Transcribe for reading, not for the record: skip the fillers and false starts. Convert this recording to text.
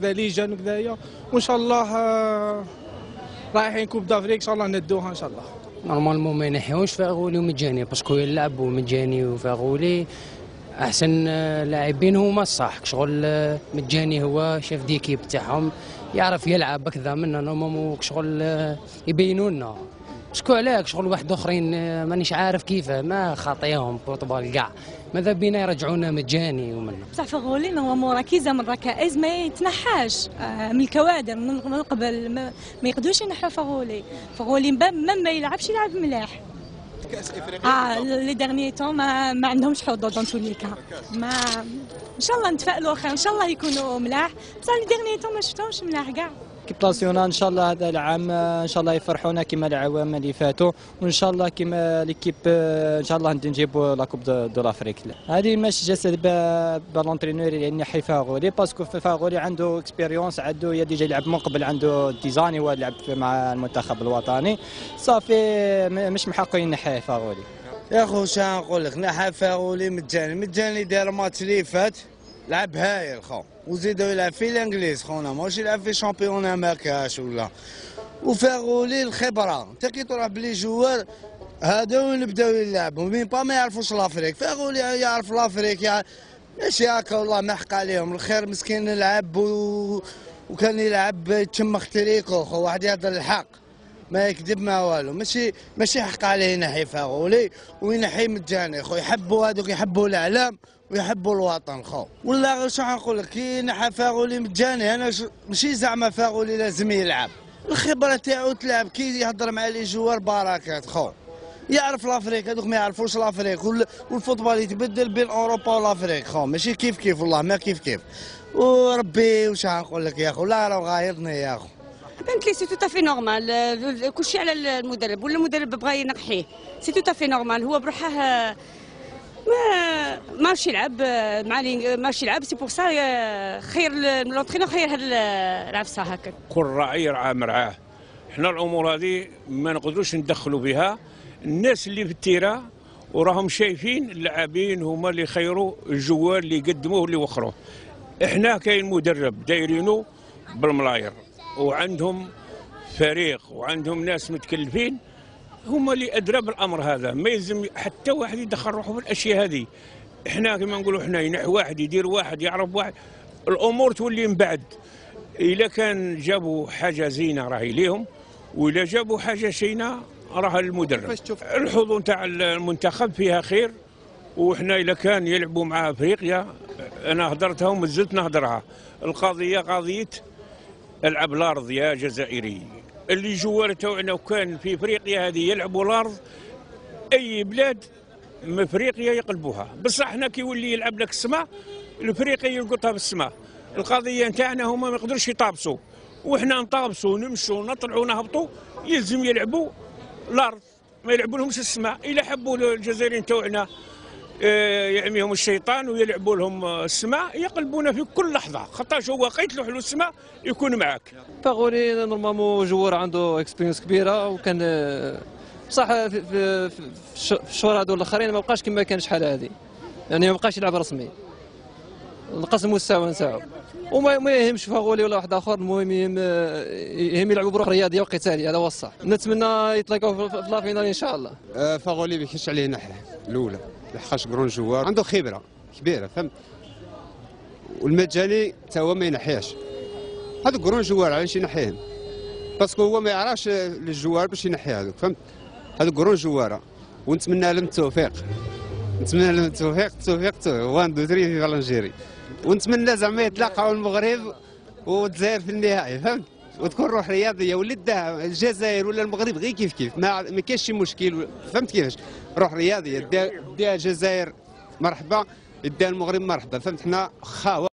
كذا ليجان وكذايا، وان شاء الله رايحين كوب دافريك ان شاء الله ندوها ان شاء الله. نورمالمون ما ينحيوش فاغولي ومجاني، باسكو يلعب ومجاني وفاغولي احسن لاعبين هما الصح. شغل مجاني هو شاف ديكيب تاعهم يعرف يلعب هكذا منا نورمالمون شغل يبينوا لنا شكو عليك شغل واحد اخرين مانيش عارف كيفاه ما خاطيهم بورتوغال كاع ماذا بينا يرجعونا مجاني ومنا. بصح فاغولي نورمالمون ركيزه من الركائز ما يتنحاش من الكوادر من قبل ما يقدروش ينحوا فاغولي ما يلعبش يلعب ملاح. كاس افريقيا لي ديرني طون ما عندهمش حظوظ دون تو لي كا. ما ان شاء الله نتفائلوا خير، ان شاء الله يكونوا ملاح، بصح لي ديرني طون ما شفتهمش ملاح كاع. كيب ناسيونال ان شاء الله هذا العام ان شاء الله يفرحونا كما العوام اللي فاتوا، وان شاء الله كما ليكيب ان شاء الله نجيبوا لا كوب دو لافريك. هذه ماشي جسد بالونترينور اللي ينحي فاغولي، باسكو فاغولي عنده اكسبيريونس، عنده ديجا يلعب من قبل، عنده ديزاني هو لعب مع المنتخب الوطني صافي مش محقق ينحي فاغولي. يا خو شنو نقول لك، نحى فاغولي مجاني دار ماتش اللي فات لعب هايل خو، وزيدوا يلعب في الانجليز خونا ماشي يلعب في شامبيون ما كاش ولا. وفاغولي الخبره، انت كي تروح بلي جوار هذو نبداو يلعبوا مين با ما يعرفوش لافريك، فاغولي يعرف لافريك ماشي هكا والله ما حق عليهم الخير مسكين نلعب وكان يلعب يتشمخ تريكو خو، واحد يهضر الحق ما يكذب ما والو، ماشي حق عليه ينحي فاغولي وينحي مجاني خو، يحبوا هذوك يحبوا الاعلام ويحبوا الوطن خو. والله شنو نقول لك، كي نحى فاغولي مجاني انا ماشي زعما فاغولي لازم يلعب، الخبره تاعو تلعب كي يهضر مع لي جوار بركات خو، يعرف لافريك هذوك ما يعرفوش لافريك، والفوتبال يتبدل بين اوروبا ولافريك خو، ماشي كيف والله ما كيف. وربي واش نقول لك يا خو، لا راه غايضني يا خو. بانت لي سي تو افي نورمال، كلشي على المدرب، ولا المدرب بغى ينقحيه سي تو افي نورمال، هو بروحه ماشي يلعب ماشي يلعب، سي بور سا خير لونترينور خير هاد العفسه هكا. كل راعي يرعى مرعاه، حنا الامور هذه ما نقدروش ندخلوا بها، الناس اللي في التيره وراهم شايفين اللاعبين هما اللي خيروا الجوال اللي يقدموه واللي وخروه. احنا كاين مدرب دايرينه بالملاير وعندهم فريق وعندهم ناس متكلفين هما اللي ادرى بالامر هذا، ما يلزم حتى واحد يدخل روحه في الاشياء هذه. احنا كما نقولوا احنا ينح واحد يدير واحد يعرف واحد، الامور تولي من بعد. الا كان جابوا حاجه زينه راهي ليهم، والا جابوا حاجه شينه راه المدرب. الحظوظ تاع المنتخب فيها خير، وحنا الا كان يلعبوا مع افريقيا انا هدرتها ومازلت نهدرها، القضيه قضيه العب الارض يا جزائري. اللي جوار تاعنا وكان في افريقيا هذه يلعبوا الارض، اي بلاد من افريقيا يقلبوها، بصح حنا كي يولي يلعب لك السماء الافريقي يلقطها بالسماء. القضيه نتاعنا هما ما يقدروش يطابسوا، وحنا نطابسوا نمشوا نطلعوا نهبطوا، يلزم يلعبوا الارض ما يلعبوا لهمش السماء. الا حبوا الجزائريين تاعنا يعميهم الشيطان ويلعبوا لهم السماء يقلبونا في كل لحظه، خاطرش هو قيتلوح له السماء يكون معاك. فاغولي نورمالمون جوار عنده اكسبيرينس كبيره، وكان بصح في الشهور هذو الاخرين ما بقاش كما كان شحال هذه، يعني ما بقاش يلعب رسمي، نقص المستوى نتاعو. وما يهمش فاغولي ولا واحد اخر، المهم يهم يلعبوا بروح رياضيه وقتاليه، هذا هو الصح. نتمنى يتلاقاو في لافينال ان شاء الله. فاغولي ما كاينش عليه نحيه الاولى، لحقاش كرون جوار عنده خبره كبيره فهمت، والمجاني حتى هو ما ينحياش. هذوك كرون جوار علاش ينحيهم؟ باسكو هو ما يعرفش الجوار باش ينحي هذوك فهمت، هذوك كرون جواره، ونتمنى لهم التوفيق، نتمنى لهم التوفيق 1 2 3 في فالنجيري، ونتمنى زعما يتلاقاو المغرب والجزائر في النهائي فهمت، وتكون روح رياضيه، ولا الجزائر ولا المغرب غير كيف ما كاينش شي مشكل فهمت كيفاش، روح رياضيه ديها الجزائر مرحبا، ديها المغرب مرحبا فهمت، حنا خاوه.